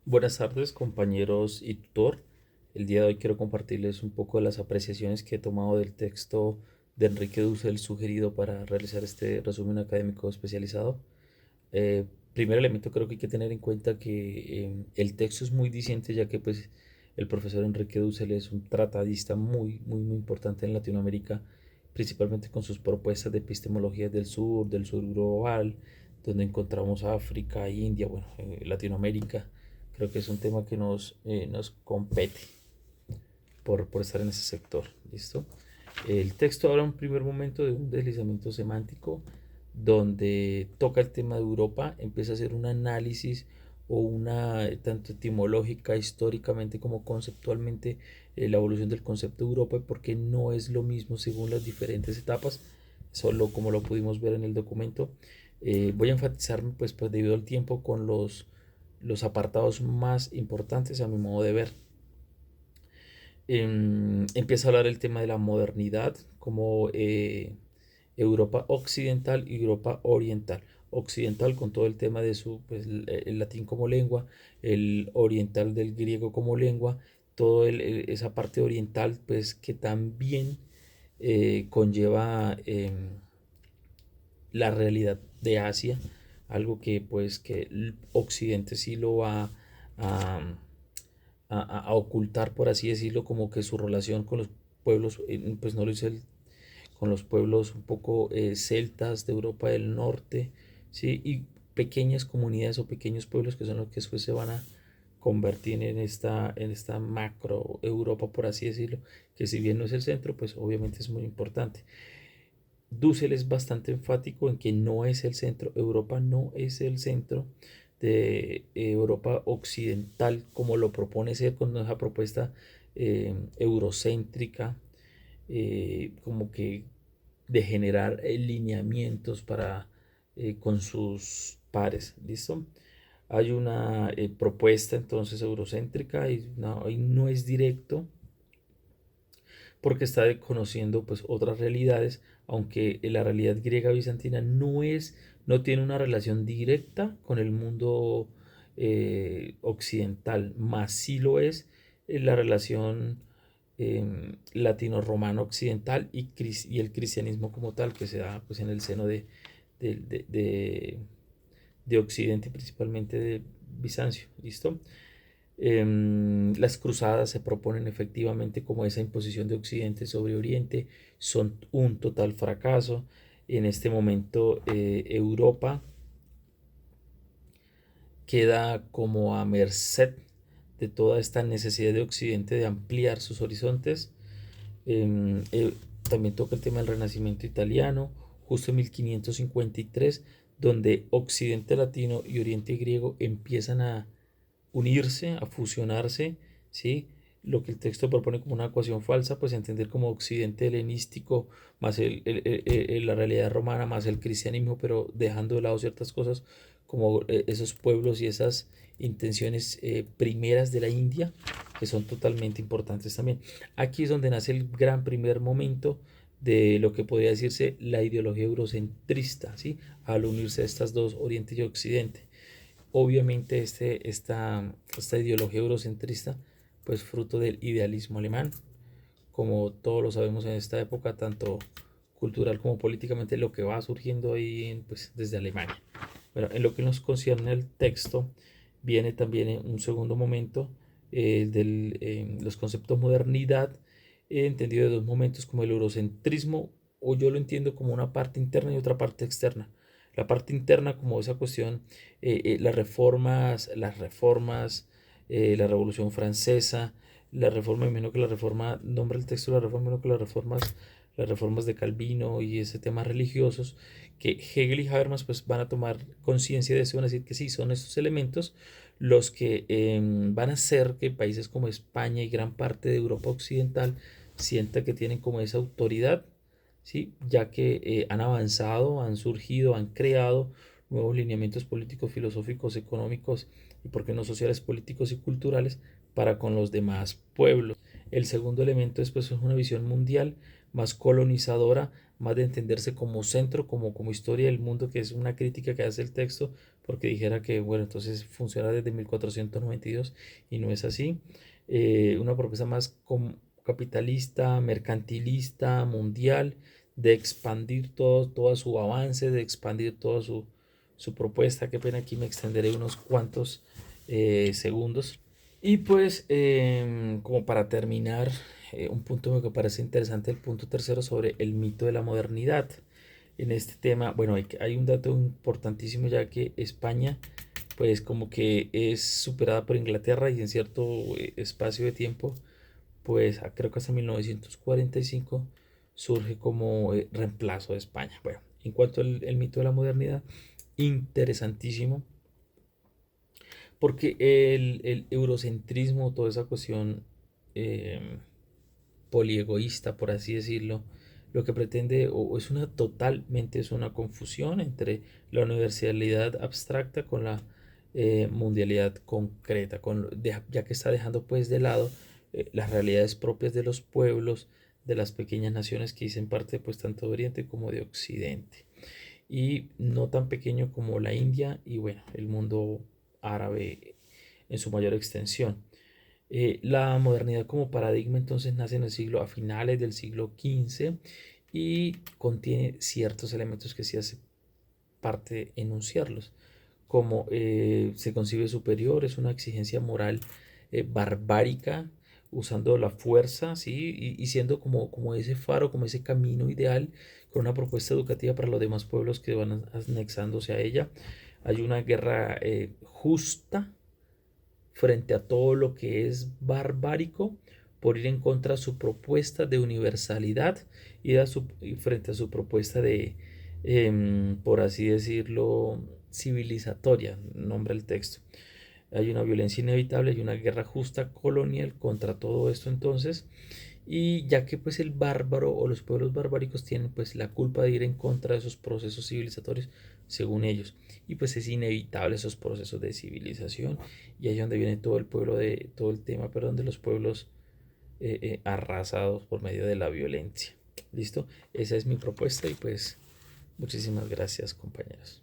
Buenas tardes, compañeros y tutor. El día de hoy quiero compartirles un poco de las apreciaciones que he tomado del texto de Enrique Dussel sugerido para realizar este resumen académico especializado. Primer elemento, creo que hay que tener en cuenta que el texto es muy diciente, ya que pues el profesor Enrique Dussel es un tratadista muy importante en Latinoamérica, principalmente con sus propuestas de epistemologías del sur global, donde encontramos África, India, bueno, Latinoamérica. Creo que es un tema que nos compete por estar en ese sector. ¿Listo? El texto habla en un primer momento de un deslizamiento semántico donde toca el tema de Europa, empieza a hacer un análisis o una tanto etimológica, históricamente como conceptualmente, la evolución del concepto de Europa, porque no es lo mismo según las diferentes etapas, solo como lo pudimos ver en el documento. Voy a enfatizarme, pues debido al tiempo, con los apartados más importantes a mi modo de ver. Empieza a hablar el tema de la modernidad como Europa occidental y Europa oriental. Occidental con todo el tema de su, pues, el latín como lengua, el oriental del griego como lengua, toda esa parte oriental pues que también conlleva la realidad de Asia, algo que pues que el Occidente sí lo va a, a ocultar, por así decirlo, como que su relación con los pueblos, pues no lo hizo con los pueblos un poco celtas de Europa del Norte, ¿sí? Y pequeñas comunidades o pequeños pueblos que son los que después se van a convertir en esta macro Europa, por así decirlo, que si bien no es el centro, pues obviamente es muy importante. Dussel es bastante enfático en que no es el centro, Europa no es el centro de Europa occidental como lo propone ser con esa propuesta eurocéntrica, como que de generar lineamientos para con sus pares, ¿listo? Hay una propuesta entonces eurocéntrica y no es directo porque está desconociendo pues otras realidades, aunque la realidad griega bizantina no tiene una relación directa con el mundo occidental, más sí lo es la relación latino-romano occidental y el cristianismo como tal que se da pues en el seno de, de, de, de Occidente, principalmente de Bizancio, ¿listo? Las cruzadas se proponen efectivamente como esa imposición de Occidente sobre Oriente, son un total fracaso. En este momento Europa queda como a merced de toda esta necesidad de Occidente de ampliar sus horizontes. Eh, eh, También toca el tema del Renacimiento italiano, justo en 1553, donde Occidente latino y Oriente griego empiezan a unirse, a fusionarse, ¿sí? Lo que el texto propone como una ecuación falsa, pues entender como occidente helenístico, más la realidad romana, más el cristianismo, pero dejando de lado ciertas cosas como esos pueblos y esas intenciones primeras de la India, que son totalmente importantes también. Aquí es donde nace el gran primer momento de lo que podría decirse la ideología eurocentrista, ¿sí? Al unirse a estas dos, Oriente y Occidente. Obviamente esta ideología eurocentrista, pues fruto del idealismo alemán, como todos lo sabemos en esta época, tanto cultural como políticamente, lo que va surgiendo ahí pues, desde Alemania. Bueno, en lo que nos concierne el texto, viene también en un segundo momento los conceptos modernidad, entendido de dos momentos como el eurocentrismo, o yo lo entiendo como una parte interna y otra parte externa. La parte interna como esa cuestión, la Revolución Francesa, la reforma, menos que la reforma, nombra el texto de la reforma, menos que las reformas de Calvino y ese tema religiosos, que Hegel y Habermas pues van a tomar conciencia de eso, van a decir que sí, son estos elementos los que van a hacer que países como España y gran parte de Europa Occidental sienta que tienen como esa autoridad, ¿sí? Ya que han avanzado, han surgido, han creado nuevos lineamientos políticos, filosóficos, económicos y, por qué no, sociales, políticos y culturales para con los demás pueblos. El segundo elemento después es una visión mundial más colonizadora, más de entenderse como centro, como historia del mundo, que es una crítica que hace el texto porque dijera que, bueno, entonces funciona desde 1492 y no es así. Una propuesta más capitalista, mercantilista, mundial, de expandir todo su avance, de expandir toda su propuesta. Qué pena, aquí me extenderé unos cuantos segundos. Y pues, como para terminar, un punto que me parece interesante, el punto tercero sobre el mito de la modernidad. En este tema, bueno, hay un dato importantísimo, ya que España pues como que es superada por Inglaterra y en cierto espacio de tiempo, pues creo que hasta 1945 surge como reemplazo de España. Bueno, en cuanto al mito de la modernidad, interesantísimo, porque el eurocentrismo, toda esa cuestión eh, poliegoísta, por así decirlo, lo que pretende o es una totalmente es una confusión entre la universalidad abstracta con la mundialidad concreta, ya que está dejando pues de lado las realidades propias de los pueblos, de las pequeñas naciones que dicen parte pues tanto de Oriente como de Occidente, y no tan pequeño como la India y bueno, el mundo árabe en su mayor extensión. La modernidad como paradigma entonces nace en el siglo, a finales del siglo XV, y contiene ciertos elementos que sí hace parte enunciarlos, como se concibe superior, es una exigencia moral barbárica, usando la fuerza, ¿sí? Y siendo como ese faro, como ese camino ideal, con una propuesta educativa para los demás pueblos que van anexándose a ella. Hay una guerra justa frente a todo lo que es barbárico, por ir en contra de su propuesta de universalidad y frente a su propuesta de, por así decirlo, civilizatoria, nombra el texto. Hay una violencia inevitable, hay una guerra justa colonial contra todo esto entonces, y ya que pues el bárbaro o los pueblos barbáricos tienen pues la culpa de ir en contra de esos procesos civilizatorios según ellos, y pues es inevitable esos procesos de civilización, y ahí es donde viene todo el pueblo de todo el tema, perdón, de los pueblos arrasados por medio de la violencia. ¿Listo? Esa es mi propuesta y pues muchísimas gracias, compañeros.